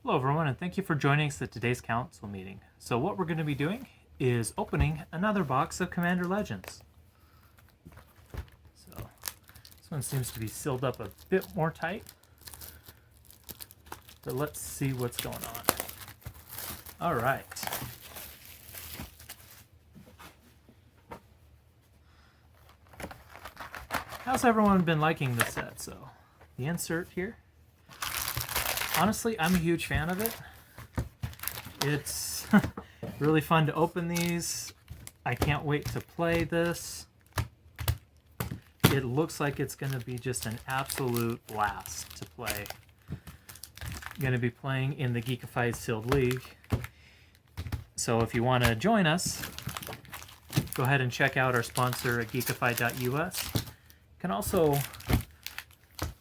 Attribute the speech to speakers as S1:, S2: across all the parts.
S1: Hello everyone, and thank you for joining us at today's council meeting. So what we're going to be doing is opening another box of Commander Legends. So this one seems to be sealed up a bit more tight. So let's see what's going on. All right. How's everyone been liking the set? So the insert here. Honestly, I'm a huge fan of it. It's really fun to open these. I can't wait to play this. It looks like it's going to be just an absolute blast to play. Going to be playing in the Geekified Sealed League. So if you want to join us, go ahead and check out our sponsor at geekified.us. You can also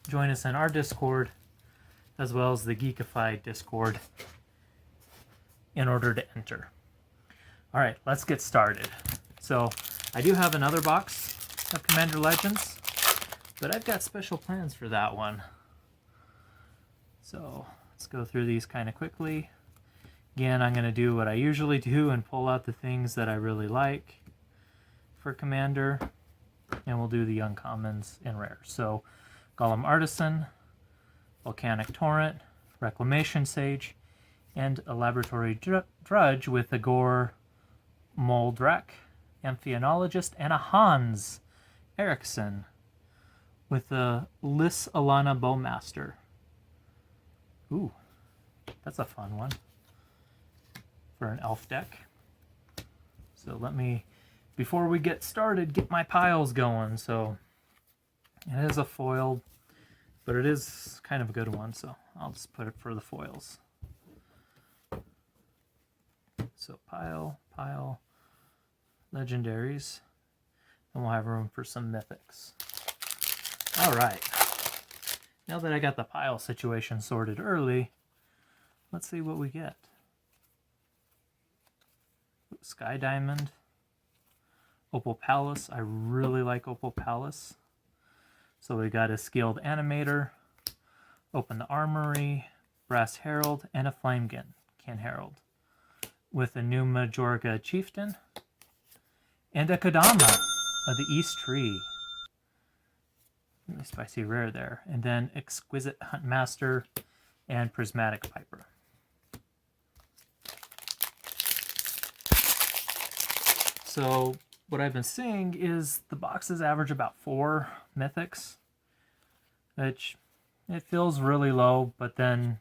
S1: join us in our Discord, as well as the Geekified Discord, in order to enter. All right, let's get started. So I do have another box of Commander Legends, but I've got special plans for that one. So let's go through these kind of quickly. Again, I'm going to do what I usually do and pull out the things that I really like for Commander, and we'll do the uncommons and rares. So Golem Artisan, Volcanic Torrent, Reclamation Sage, and a Laboratory Drudge with a Gore Moldrak, Amphianologist, and a Hans Eriksson with a Lys Alana Bowmaster. Ooh, that's a fun one for an elf deck. So let me, before we get started, get my piles going. So it is a foiled, but it is kind of a good one, so I'll just put it for the foils. So pile, legendaries, and we'll have room for some mythics. All right, now that I got the pile situation sorted early, let's see what we get. Sky Diamond, Opal Palace. I really like Opal Palace. So we got a Skilled Animator, Open the Armory, Brass Herald, and a Flamekin Herald, with a new Majorga Chieftain, and a Kodama of the East Tree. Really spicy rare there. And then Exquisite Huntmaster and Prismatic Piper. So what I've been seeing is the boxes average about 4 mythics, which it feels really low, but then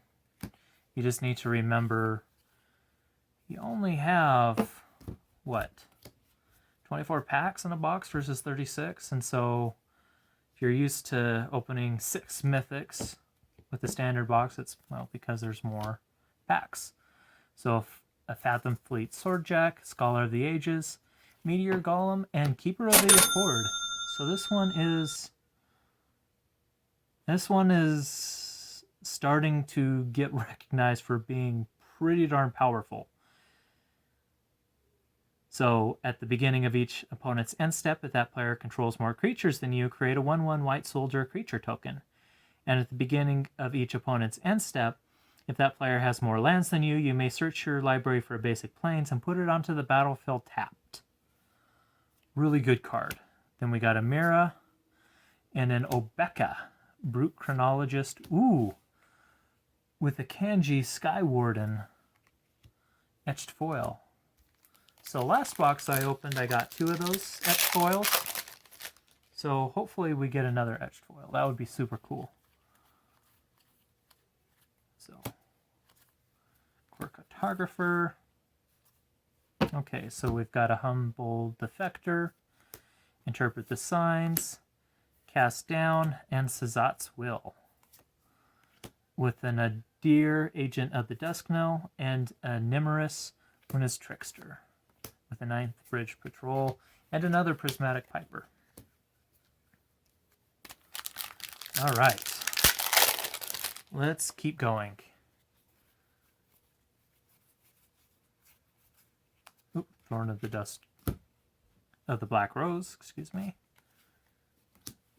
S1: you just need to remember you only have, what, 24 packs in a box versus 36, and so if you're used to opening 6 mythics with the standard box, it's, well, because there's more packs. So if a Fathom Fleet Swordjack, Scholar of the Ages, Meteor Golem, and Keeper of the Accord. So this one is starting to get recognized for being pretty darn powerful. So at the beginning of each opponent's end step, if that player controls more creatures than you, create a 1/1 White Soldier creature token. And at the beginning of each opponent's end step, if that player has more lands than you, you may search your library for basic planes and put it onto the battlefield tapped. Really good card. Then we got a Mira and an Obeka, Brute Chronologist. Ooh, with a Kanji Sky Warden etched foil. So last box I opened, I got 2 of those etched foils. So hopefully we get another etched foil. That would be super cool. So, Cartographer. Okay, so we've got a Humble Defector, Interpret the Signs, Cast Down, and Sazat's Will, with an Adir, Agent of the Dusknow, and a Nimmerus, Luna's Trickster, with a 9th Bridge Patrol, and another Prismatic Piper. All right, let's keep going. Thorn of the Dust of the Black Rose, excuse me.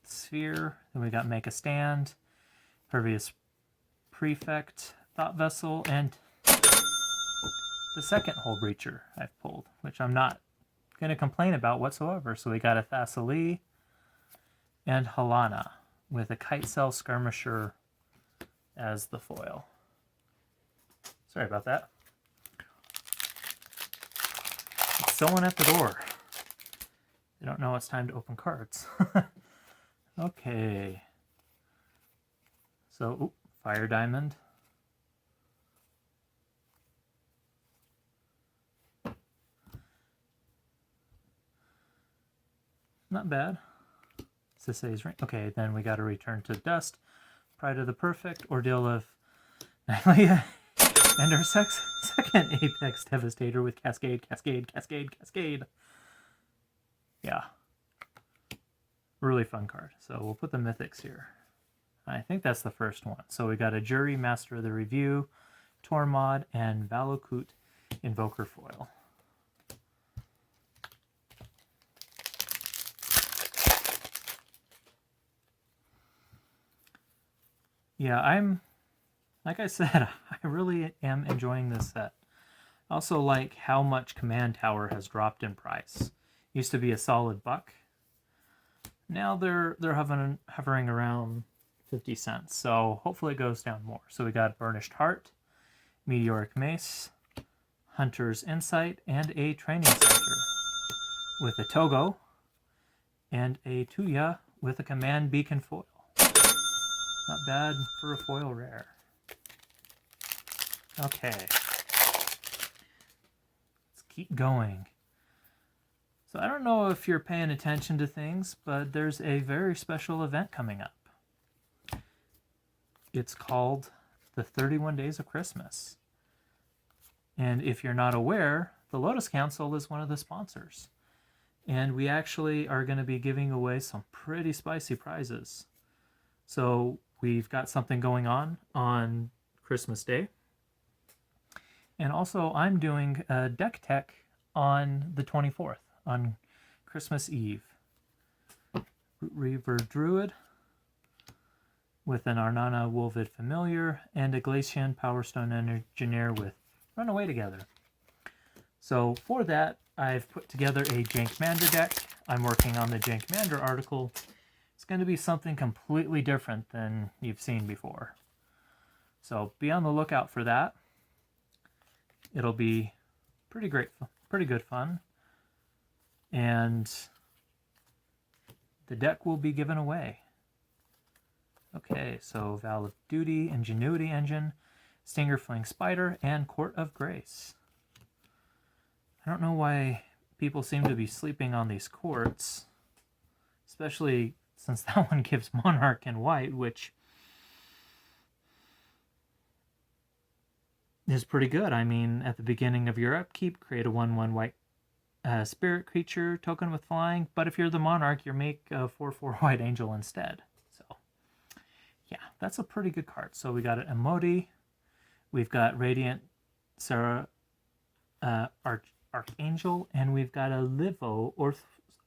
S1: Sphere. Then we got Make a Stand, Pervious Prefect, Thought Vessel, and the second Hull Breacher I've pulled, which I'm not going to complain about whatsoever. So we got a Thessaly and Helana with a Kite Cell Skirmisher as the foil. Sorry about that. It's someone at the door. They don't know it's time to open cards. Okay. So, Fire Diamond. Not bad. Sisei's Ring. Okay, then we got to Return to Dust. Pride of the Perfect. Ordeal of Nylea. And our second Apex Devastator with Cascade, Cascade, Cascade, Cascade. Yeah. Really fun card. So we'll put the Mythics here. I think that's the first one. So we got a Jury, Master of the Review, Tormod, and Valakut Invoker Foil. Yeah, like I said, I really am enjoying this set. I also like how much Command Tower has dropped in price. Used to be a solid buck. Now they're hovering around 50 cents. So hopefully it goes down more. So we got Burnished Heart, Meteoric Mace, Hunter's Insight, and a Training Center with a Togo and a Tuya with a Command Beacon foil. Not bad for a foil rare. Okay. Let's keep going. So I don't know if you're paying attention to things, but there's a very special event coming up. It's called the 31 Days of Christmas. And if you're not aware, the Lotus Council is one of the sponsors. And we actually are going to be giving away some pretty spicy prizes. So we've got something going on Christmas Day. And also I'm doing a deck tech on the 24th, on Christmas Eve. Reaver Druid with an Arnana Wolvid Familiar and a Glacian Powerstone Engineer with Runaway Together. So for that, I've put together a Jankmander deck. I'm working on the Jankmander article. It's going to be something completely different than you've seen before. So be on the lookout for that. It'll be pretty good fun. And the deck will be given away. Okay, so Vow of Duty, Ingenuity Engine, Stinger Fling Spider, and Court of Grace. I don't know why people seem to be sleeping on these courts, especially since that one gives Monarch in white, which is pretty good. I mean, at the beginning of your upkeep, create a 1/1 white spirit creature token with flying, but if you're the Monarch, you make a 4/4 white angel instead. So, yeah, that's a pretty good card. So we got an Emoti, we've got Radiant Sarah Archangel, and we've got a Livo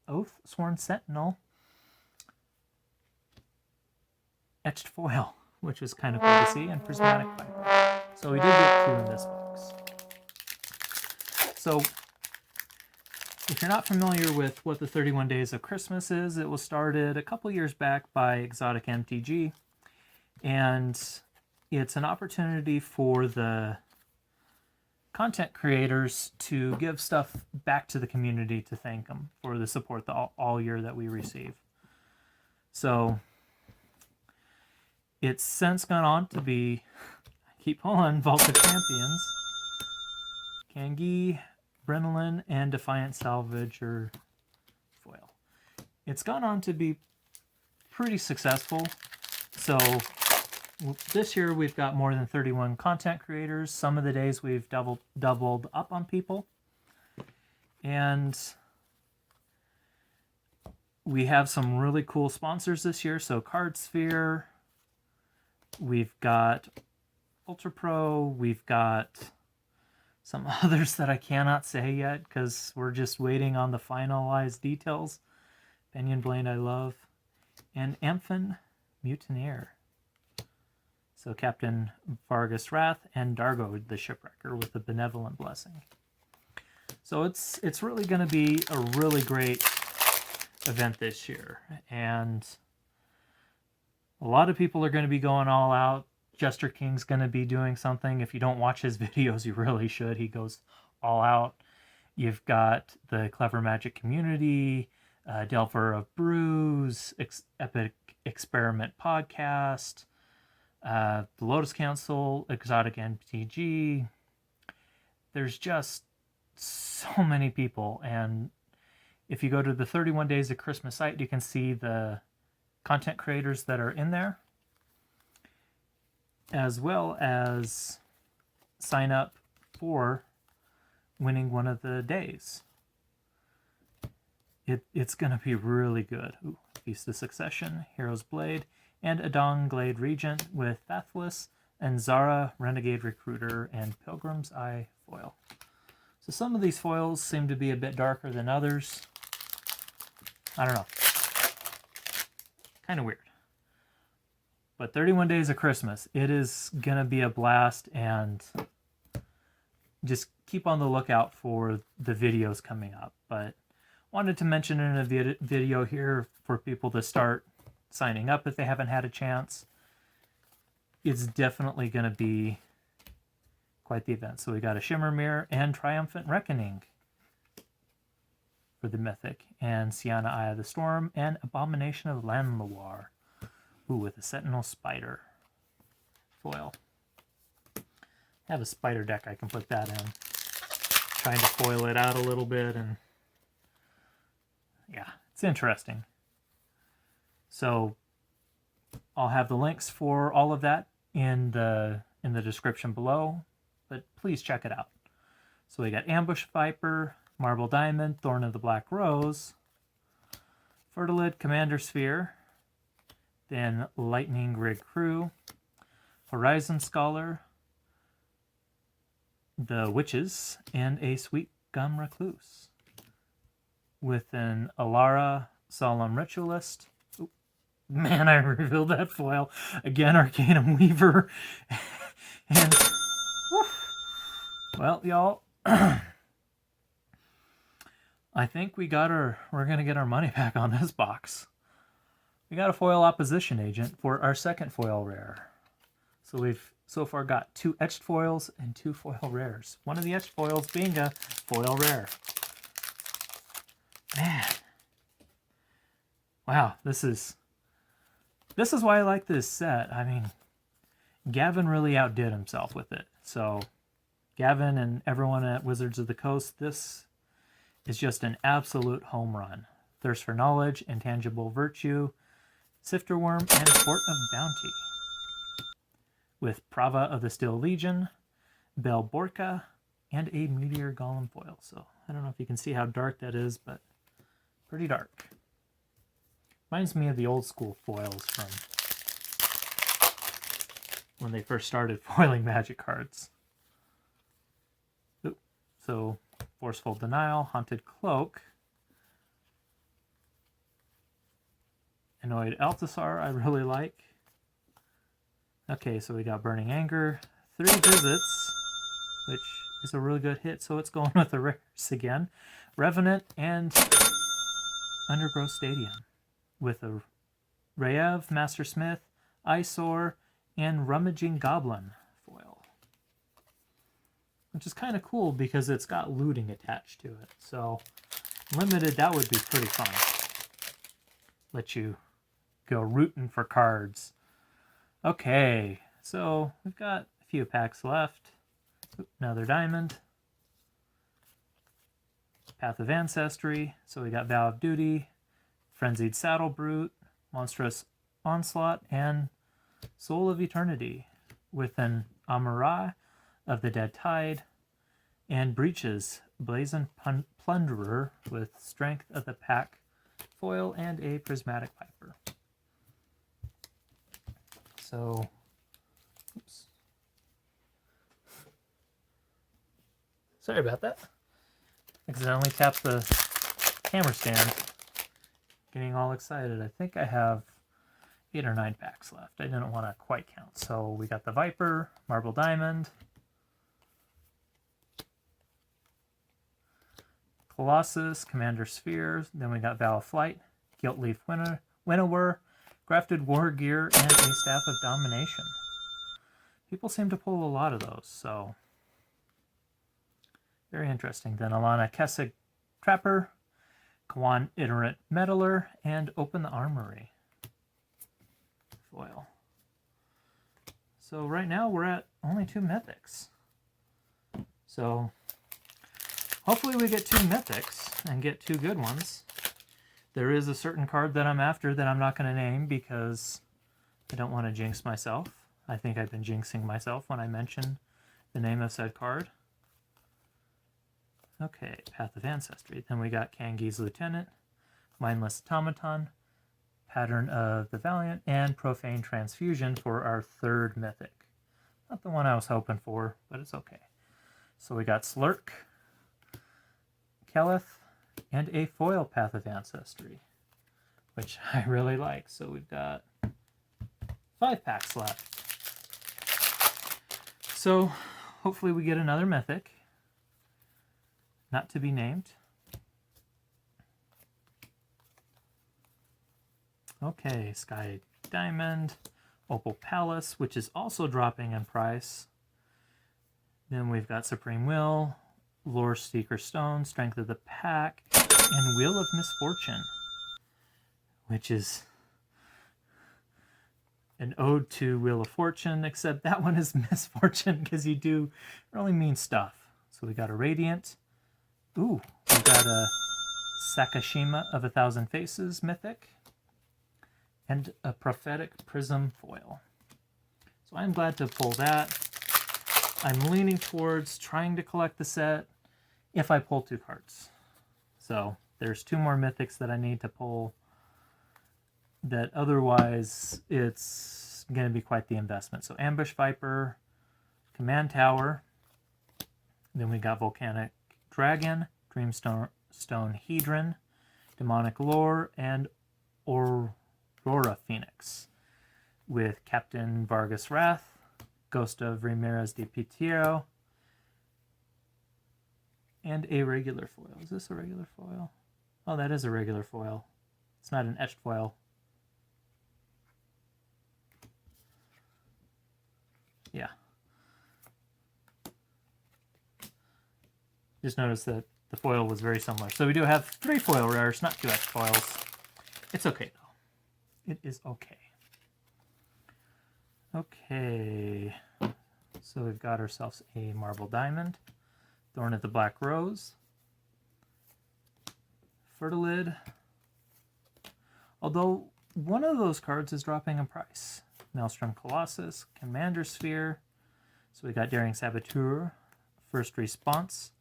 S1: Oath Sworn Sentinel etched foil, which is kind of cool to see, and Prismatic Viper. So we did get 2 in this box. So if you're not familiar with what the 31 Days of Christmas is, it was started a couple years back by Exotic MTG, and it's an opportunity for the content creators to give stuff back to the community to thank them for the support all year that we receive. So it's since gone on to be, keep pulling, Vault of Champions, Kangi, Brenolin, and Defiant Salvager foil. It's gone on to be pretty successful. So this year we've got more than 31 content creators. Some of the days we've doubled up on people. And we have some really cool sponsors this year. So Cardsphere, we've got Ultra Pro, we've got some others that I cannot say yet because we're just waiting on the finalized details. Pinion Blade I love, and Amphin Mutineer. So Captain Vargas Wrath and Dargo the Shipwrecker with the Benevolent Blessing. So it's really going to be a really great event this year. And a lot of people are going to be going all out. Jester King's going to be doing something. If you don't watch his videos, you really should. He goes all out. You've got the Clever Magic Community, Delver of Brews, Epic Experiment Podcast, the Lotus Council, Exotic MTG. There's just so many people. And if you go to the 31 Days of Christmas site, you can see the content creators that are in there, as well as sign up for winning one of the days. It's going to be really good. Ooh, Feast of Succession, Hero's Blade, and Adong Glade Regent with Fathless, and Zara, Renegade Recruiter, and Pilgrim's Eye foil. So some of these foils seem to be a bit darker than others. I don't know. Kind of weird. But 31 Days of Christmas, it is going to be a blast, and just keep on the lookout for the videos coming up. But wanted to mention in a video here for people to start signing up if they haven't had a chance. It's definitely going to be quite the event. So we got a Shimmer Mirror and Triumphant Reckoning for the Mythic, and Sienna Eye of the Storm, and Abomination of Lanloir. Ooh, with a Sentinel Spider foil. I have a spider deck, I can put that in. Trying to foil it out a little bit, and yeah, it's interesting. So I'll have the links for all of that in the description below, but please check it out. So we got Ambush Viper, Marble Diamond, Thorn of the Black Rose, Fertilid Commander Sphere, then Lightning Rig Crew, Horizon Scholar, the Witches, and a Sweet Gum Recluse, with an Alara Solemn Ritualist. Oop, man, I revealed that foil. Again, Arcanum Weaver. And, whew, well, y'all, I think we're going to get our money back on this box. We got a foil opposition agent for our second foil rare. So we've so far got 2 etched foils and 2 foil rares. One of the etched foils being a foil rare. Man. Wow, this is why I like this set. I mean, Gavin really outdid himself with it. So Gavin and everyone at Wizards of the Coast, this is just an absolute home run. Thirst for Knowledge, Intangible Virtue, Sifter Worm, and Fort of Bounty. With Prava of the Steel Legion, Bel Borca, and a Meteor Golem foil. So I don't know if you can see how dark that is, but pretty dark. Reminds me of the old school foils from when they first started foiling Magic cards. Ooh, so Forceful Denial, Haunted Cloak, Annoyed Altasar I really like. Okay, so we got Burning Anger, 3 Visits, which is a really good hit, so it's going with the rares again. Revenant and Undergrowth Stadium, with a Rayev, Master Smith, Eyesore, and Rummaging Goblin foil. Which is kind of cool because it's got looting attached to it. So, limited, that would be pretty fun. Let you go rooting for cards. Okay, so we've got a few packs left. Oop, another diamond. Path of Ancestry. So we got Vow of Duty, Frenzied Saddle Brute, Monstrous Onslaught, and Soul of Eternity, with an Amurai of the Dead Tide, and Breaches, Blazon Plunderer, with Strength of the Pack foil, and a Prismatic Piper. So, oops. Sorry about that. Accidentally tapped the camera stand. Getting all excited. I think I have 8 or 9 packs left. I didn't want to quite count. So we got the Viper, Marble Diamond, Colossus, Commander Sphere, then we got Vow of Flight, Gilt Leaf Winnower, Grafted War Gear, and a Staff of Domination. People seem to pull a lot of those, so very interesting. Then Alana Kessig Trapper, Kawan Iterant Meddler, and Open the Armory foil. So right now we're at only 2 mythics. So hopefully we get 2 mythics and get 2 good ones. There is a certain card that I'm after that I'm not going to name because I don't want to jinx myself. I think I've been jinxing myself when I mention the name of said card. Okay, Path of Ancestry. Then we got Kangi's Lieutenant, Mindless Automaton, Pattern of the Valiant, and Profane Transfusion for our 3rd mythic. Not the one I was hoping for, but it's okay. So we got Slurk, Keleth, and a foil Path of Ancestry, which I really like. So we've got 5 packs left. So hopefully we get another mythic. Not to be named. Okay, Sky Diamond, Opal Palace, which is also dropping in price. Then we've got Supreme Will, Lore Seeker Stone, Strength of the Pack, and Wheel of Misfortune, which is an ode to Wheel of Fortune, except that one is misfortune because you do really mean stuff. So we got a Radiant. Ooh, we got a Sakashima of 1,000 Faces mythic, and a Prophetic Prism foil. So I'm glad to pull that. I'm leaning towards trying to collect the set if I pull 2 cards. So there's 2 more mythics that I need to pull that otherwise it's going to be quite the investment. So Ambush Viper, Command Tower, then we got Volcanic Dragon, Dreamstone Hedron, Demonic Lore, and Aurora Phoenix, with Captain Vargas Wrath, Ghost of Ramirez de Pietro, and a regular foil. Is this a regular foil? Oh, that is a regular foil. It's not an etched foil. Yeah. Just noticed that the foil was very similar. So we do have 3 foil rares, not 2 etched foils. It's okay, though. It is okay. Okay. So we've got ourselves a Marble Diamond, Thorn of the Black Rose, Fertilid. Although one of those cards is dropping in price. Maelstrom Colossus, Commander Sphere. So we got Daring Saboteur, First Response,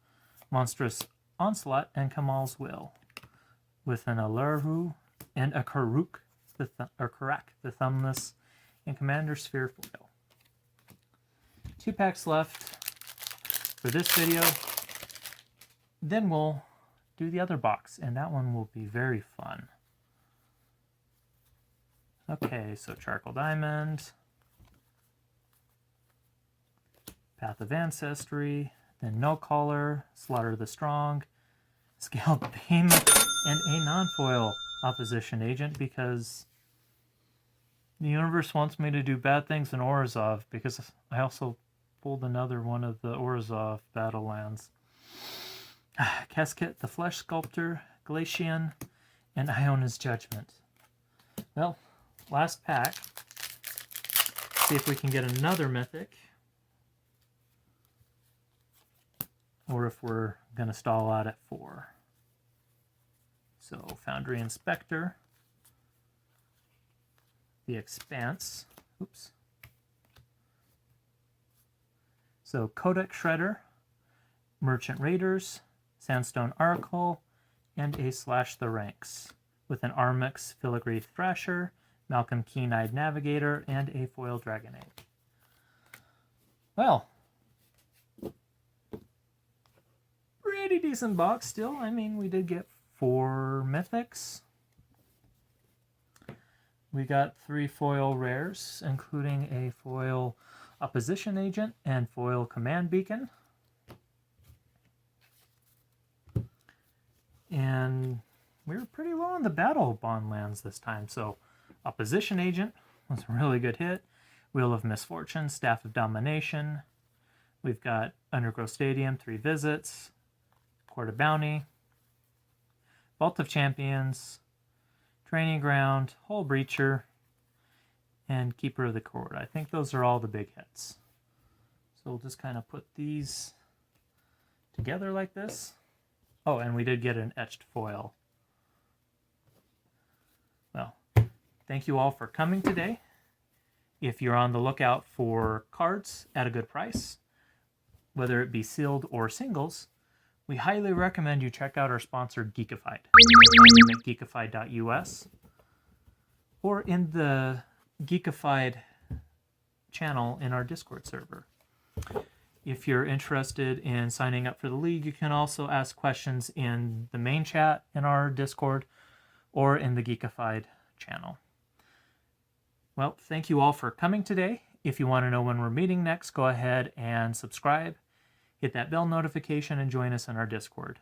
S1: Monstrous Onslaught, and Kamal's Will, with an Alaru and a Karuk, Karak, the Thumbless, and Commander Sphere foil. 2 packs left for this video. Then we'll do the other box, and that one will be very fun. Okay, so Charcoal Diamond, Path of Ancestry, then No Collar, Slaughter the Strong, Scaled Behemoth, and a non-foil opposition agent, because the universe wants me to do bad things in Orzhov, because I also pulled another one of the Orzhov Battlelands. Casket the Flesh Sculptor, Glacian, and Iona's Judgment. Well, last pack. See if we can get another mythic, or if we're going to stall out at 4. So Foundry Inspector, The Expanse, oops. So Codex Shredder, Merchant Raiders, Sandstone Oracle, and a Slash the Ranks, with an Armix Filigree Thrasher, Malcolm Keen-Eyed Navigator, and a foil Dragonade. Well, pretty decent box still. I mean, we did get 4 mythics. we got 3 foil rares, including a foil opposition agent and foil command beacon. And we were pretty low on the battle bond lands this time, so opposition agent was a really good hit. Wheel of Misfortune, Staff of Domination. We've got Undergrowth Stadium, 3 visits. Court of Bounty. Vault of Champions. Training Ground, Hull Breacher, and Keeper of the Court. I think those are all the big hits. So we'll just kind of put these together like this. Oh, and we did get an etched foil. Well, thank you all for coming today. If you're on the lookout for cards at a good price, whether it be sealed or singles, we highly recommend you check out our sponsor, Geekified. You can find them at geekified.us or in the Geekified channel in our Discord server. If you're interested in signing up for the league, you can also ask questions in the main chat in our Discord or in the Geekified channel. Well, thank you all for coming today. If you want to know when we're meeting next, go ahead and subscribe. Hit that bell notification and join us in our Discord.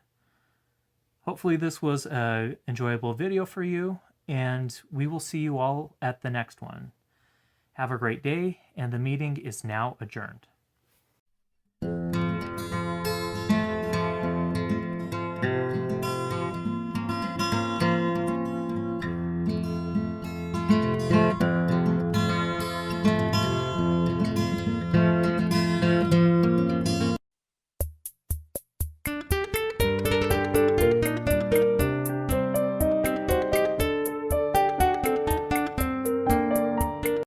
S1: Hopefully this was an enjoyable video for you, and we will see you all at the next one. Have a great day, and the meeting is now adjourned.